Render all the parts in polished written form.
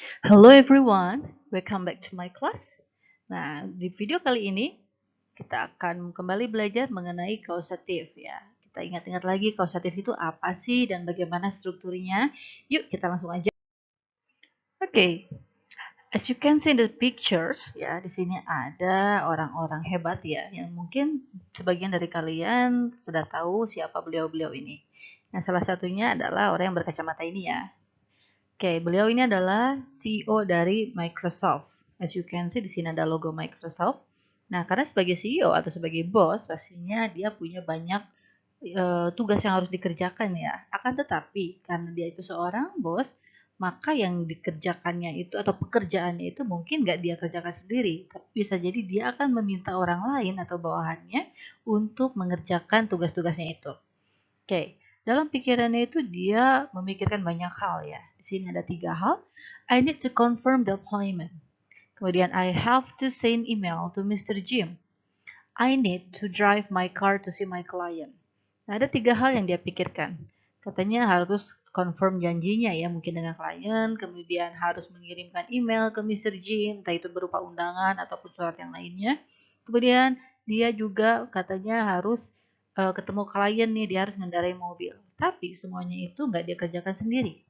Hello everyone, welcome back to my class. Nah, di video kali ini kita akan kembali belajar mengenai kausatif ya. Kita ingat-ingat lagi kausatif itu apa sih dan bagaimana strukturnya. Yuk kita langsung aja. Oke, as you can see in the pictures ya, di sini ada orang-orang hebat ya, yang mungkin sebagian dari kalian sudah tahu siapa beliau-beliau ini. Nah, salah satunya adalah orang yang berkacamata ini ya. Oke, beliau ini adalah CEO dari Microsoft. As you can see di sini ada logo Microsoft. Nah, karena sebagai CEO atau sebagai bos, pastinya dia punya banyak tugas yang harus dikerjakan ya. Akan tetapi, karena dia itu seorang bos, maka yang dikerjakannya itu atau pekerjaannya itu mungkin nggak dia kerjakan sendiri, tapi bisa jadi dia akan meminta orang lain atau bawahannya untuk mengerjakan tugas-tugasnya itu. Oke, dalam pikirannya itu dia memikirkan banyak hal ya. Di sini ada 3 hal. I need to confirm the appointment. Kemudian I have to send email to Mr. Jim. I need to drive my car to see my client. Nah, ada 3 hal yang dia pikirkan. Katanya harus confirm janjinya ya, mungkin dengan klien, kemudian harus mengirimkan email ke Mr. Jim, entah itu berupa undangan ataupun surat yang lainnya. Kemudian dia juga katanya harus ketemu klien nih, dia harus mengendarai mobil. Tapi semuanya itu nggak dia kerjakan sendiri.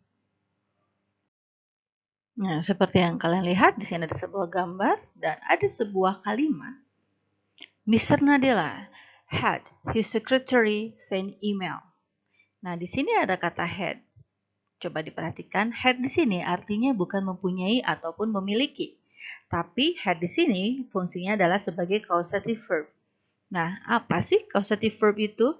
Nah, seperti yang kalian lihat, di sini ada sebuah gambar dan ada sebuah kalimat. Mr. Nadella had his secretary send email. Nah, di sini ada kata had. Coba diperhatikan, had di sini artinya bukan mempunyai ataupun memiliki. Tapi had di sini fungsinya adalah sebagai causative verb. Nah, apa sih causative verb itu?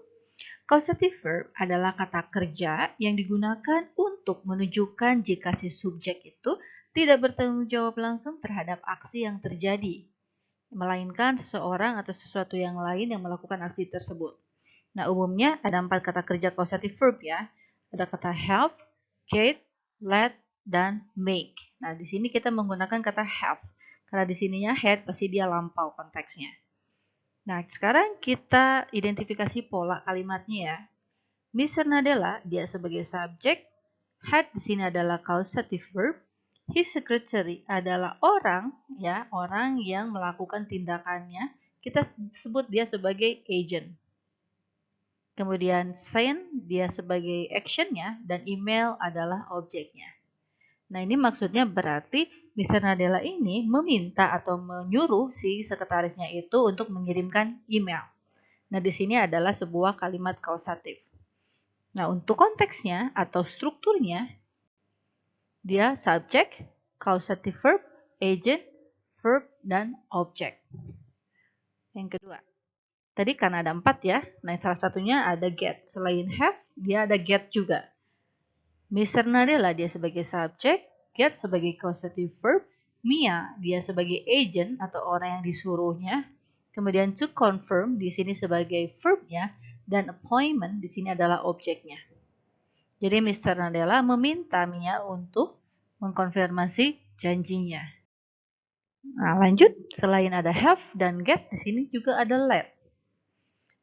Causative verb adalah kata kerja yang digunakan untuk menunjukkan jika si subjek itu tidak bertanggung jawab langsung terhadap aksi yang terjadi, melainkan seseorang atau sesuatu yang lain yang melakukan aksi tersebut. Nah, umumnya ada 4 kata kerja causative verb ya. Ada kata have, get, let, dan make. Nah, di sini kita menggunakan kata have. Karena di sininya had pasti dia lampau konteksnya. Nah, sekarang kita identifikasi pola kalimatnya ya. Mr. Nadella, dia sebagai subjek. Had di sini adalah causative verb. His secretary adalah orang, ya, orang yang melakukan tindakannya. Kita sebut dia sebagai agent. Kemudian send dia sebagai actionnya dan email adalah objeknya. Nah, ini maksudnya berarti Mr. Nadella ini meminta atau menyuruh si sekretarisnya itu untuk mengirimkan email. Nah, di sini adalah sebuah kalimat kausatif. Nah, untuk konteksnya atau strukturnya, dia subject, causative verb, agent, verb, dan object. Yang kedua, tadi karena ada 4 ya, nah salah satunya ada get. Selain have, dia ada get juga. Mr. Nadella dia sebagai subjek, get sebagai causative verb, Mia dia sebagai agent atau orang yang disuruhnya, kemudian to confirm di sini sebagai verbnya, dan appointment di sini adalah objeknya. Jadi Mr. Nadella meminta Mia untuk mengkonfirmasi janjinya. Nah, lanjut, selain ada have dan get, di sini juga ada let.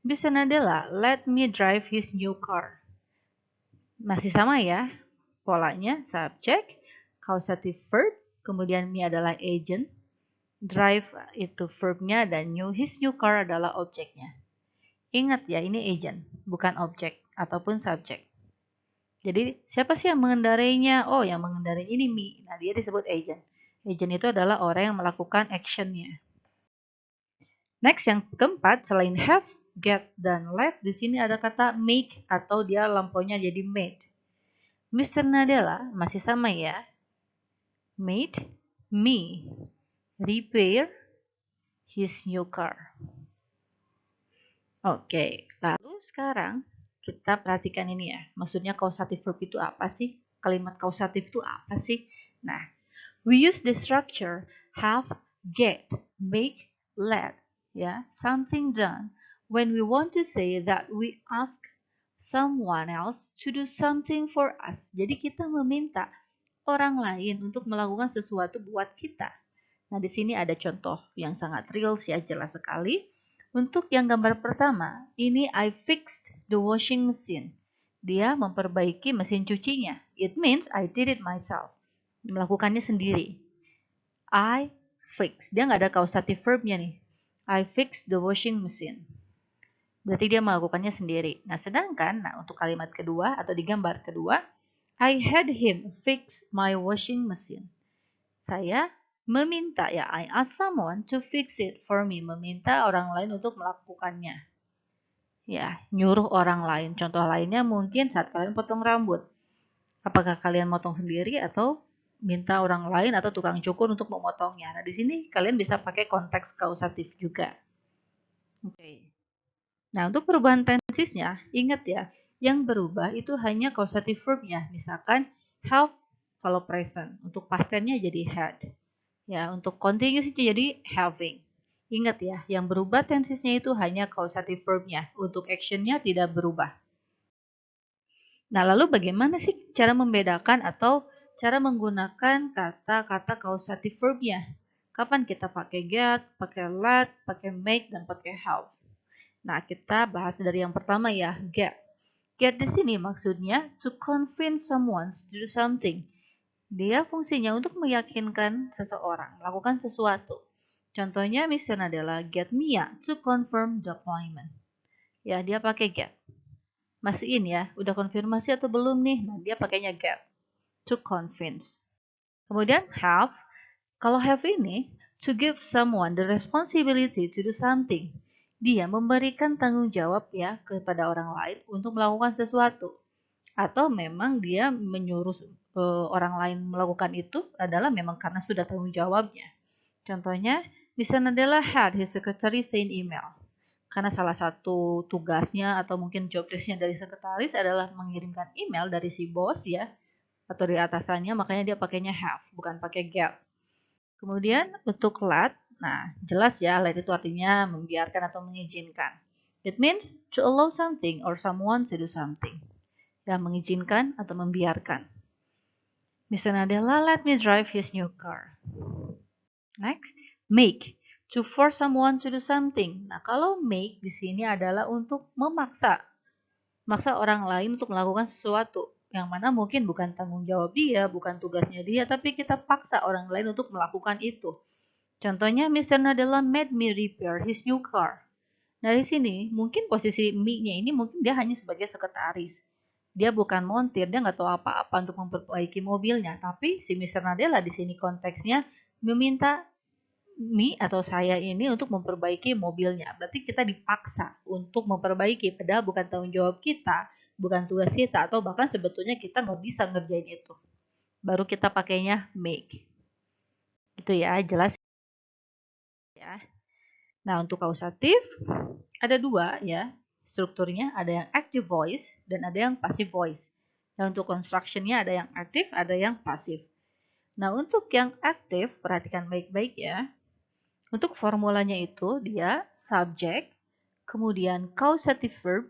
Mr. Nadella let me drive his new car. Masih sama ya, polanya subjek, causative verb, kemudian me adalah agent, drive itu verbnya, dan his new car adalah objeknya. Ingat ya, ini agent, bukan objek ataupun subjek. Jadi siapa sih yang mengendarainya? Oh, yang mengendarai ini me. Nah, dia disebut agent. Agent itu adalah orang yang melakukan actionnya. Next, yang keempat, selain have, get, dan let, di sini ada kata make atau dia lampaunya jadi made. Mr. Nadella masih sama ya. Made me repair his new car. Oke, lalu sekarang kita perhatikan ini ya. Maksudnya causative verb itu apa sih? Kalimat causative itu apa sih? Nah, we use the structure have, get, make, let, ya, something done when we want to say that we ask someone else to do something for us. Jadi kita meminta orang lain untuk melakukan sesuatu buat kita. Nah, di sini ada contoh yang sangat real ya, jelas sekali. Untuk yang gambar pertama, ini I fixed the washing machine. Dia memperbaiki mesin cucinya. It means I did it myself. melakukannya sendiri. I fix, dia nggak ada causative verbnya nih. I fix the washing machine. Berarti dia melakukannya sendiri. Nah, sedangkan untuk kalimat kedua atau di gambar kedua, I had him fix my washing machine. Saya meminta, ya, I ask someone to fix it for me. Meminta orang lain untuk melakukannya. Ya, nyuruh orang lain. Contoh lainnya mungkin saat kalian potong rambut. Apakah kalian motong sendiri atau minta orang lain atau tukang cukur untuk memotongnya. Nah, di sini kalian bisa pakai konteks kausatif juga. Oke. Nah, untuk perubahan tensisnya, ingat ya, yang berubah itu hanya causative verbnya. Misalkan have kalau present, untuk past tense-nya jadi had. Ya, untuk continuous itu jadi having. Ingat ya, yang berubah tensisnya itu hanya causative verbnya. Untuk action-nya tidak berubah. Nah, lalu bagaimana sih cara membedakan atau cara menggunakan kata-kata causative verbnya? Kapan kita pakai get, pakai let, pakai make, dan pakai have? Nah, kita bahas dari yang pertama ya, get. Get di sini maksudnya to convince someone to do something. Dia fungsinya untuk meyakinkan seseorang melakukan sesuatu. Contohnya misalnya adalah get Mia to confirm the appointment. Ya, dia pakai get. Mastiin ya, udah konfirmasi atau belum nih? Nah, dia pakainya get, to convince. Kemudian have, kalau have ini, to give someone the responsibility to do something. Dia memberikan tanggung jawab ya kepada orang lain untuk melakukan sesuatu. Atau memang dia menyuruh orang lain melakukan itu adalah memang karena sudah tanggung jawabnya. Contohnya, misalnya adalah had his secretary send email. Karena salah satu tugasnya atau mungkin job desk-nya dari sekretaris adalah mengirimkan email dari si bos ya, atau dari atasannya, makanya dia pakainya have, bukan pakai get. Kemudian untuk let, nah jelas ya, let itu artinya membiarkan atau mengizinkan. It means to allow something or someone to do something. Ya, mengizinkan atau membiarkan. Misalnya adalah let me drive his new car. Next, make. To force someone to do something. Nah, kalau make di sini adalah untuk memaksa. Maksa orang lain untuk melakukan sesuatu. Yang mana mungkin bukan tanggung jawab dia, bukan tugasnya dia, tapi kita paksa orang lain untuk melakukan itu. Contohnya, Mr. Nadella made me repair his new car. Nah, di sini mungkin posisi me-nya ini mungkin dia hanya sebagai sekretaris. Dia bukan montir, dia nggak tahu apa-apa untuk memperbaiki mobilnya. Tapi si Mr. Nadella di sini konteksnya meminta me atau saya ini untuk memperbaiki mobilnya. Berarti kita dipaksa untuk memperbaiki, padahal bukan tanggung jawab kita, bukan tugas kita, atau bahkan sebetulnya kita nggak bisa ngerjain itu. Baru kita pakainya make. Itu ya, jelas ya. Nah, untuk kausatif ada dua ya strukturnya, ada yang active voice dan ada yang passive voice. Dan untuk construction-nya ada yang aktif, ada yang pasif. Nah, untuk yang aktif, perhatikan baik-baik ya. Untuk formulanya itu dia subject, kemudian causative verb,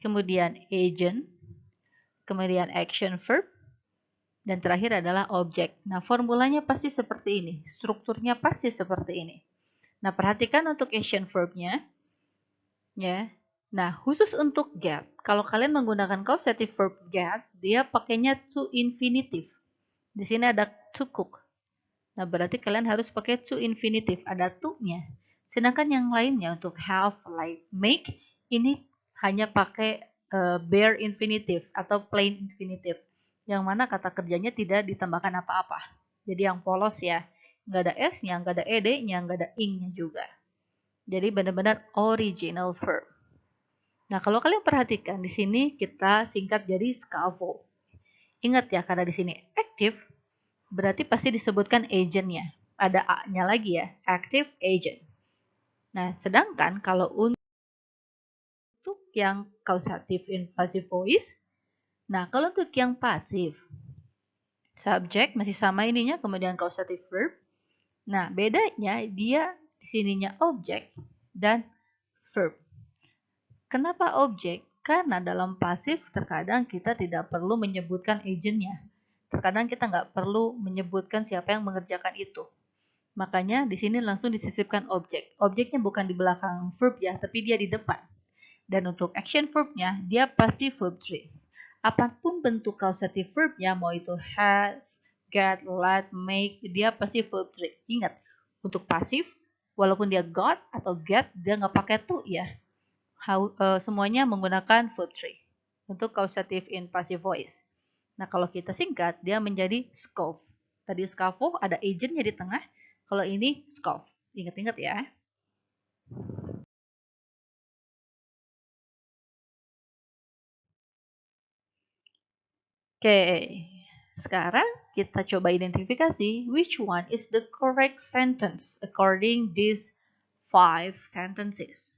kemudian agent, kemudian action verb, dan terakhir adalah objek. Nah, formulanya pasti seperti ini, strukturnya pasti seperti ini. Nah, perhatikan untuk action verbnya, ya. Nah, khusus untuk get, kalau kalian menggunakan causative verb get, dia pakainya to infinitive. Di sini ada to cook. Nah, berarti kalian harus pakai to infinitive, ada to-nya. Sedangkan yang lainnya untuk have, like, make, ini hanya pakai bare infinitive atau plain infinitive. Yang mana kata kerjanya tidak ditambahkan apa-apa. Jadi yang polos ya. Nggak ada S-nya, nggak ada ed-nya, nggak ada ing-nya juga. Jadi benar-benar original verb. Nah, kalau kalian perhatikan di sini kita singkat jadi scaffold. Ingat ya, karena di sini active, berarti pasti disebutkan agentnya. Ada A-nya lagi ya, active agent. Nah, sedangkan kalau untuk yang causative in passive voice, nah kalau untuk yang pasif, subject masih sama ininya, kemudian causative verb. Nah, bedanya dia di sininya objek dan verb. Kenapa objek? Karena dalam pasif terkadang kita tidak perlu menyebutkan agentnya. Terkadang kita nggak perlu menyebutkan siapa yang mengerjakan itu. Makanya di sini langsung disisipkan objek. Objeknya bukan di belakang verb ya, tapi dia di depan. Dan untuk action verbnya, dia pasti verb 3. Apapun bentuk causative verbnya, mau itu have, get, let, make, dia pasti verb 3. Ingat, untuk pasif, walaupun dia got atau get, dia nggak pakai to ya. Semuanya menggunakan verb 3 untuk causative in passive voice. Nah, kalau kita singkat, dia menjadi SCOV. Tadi SCAVO ada agentnya di tengah, kalau ini SCOV. Ingat-ingat ya. Oke, sekarang kita coba identifikasi which one is the correct sentence according these 5 sentences.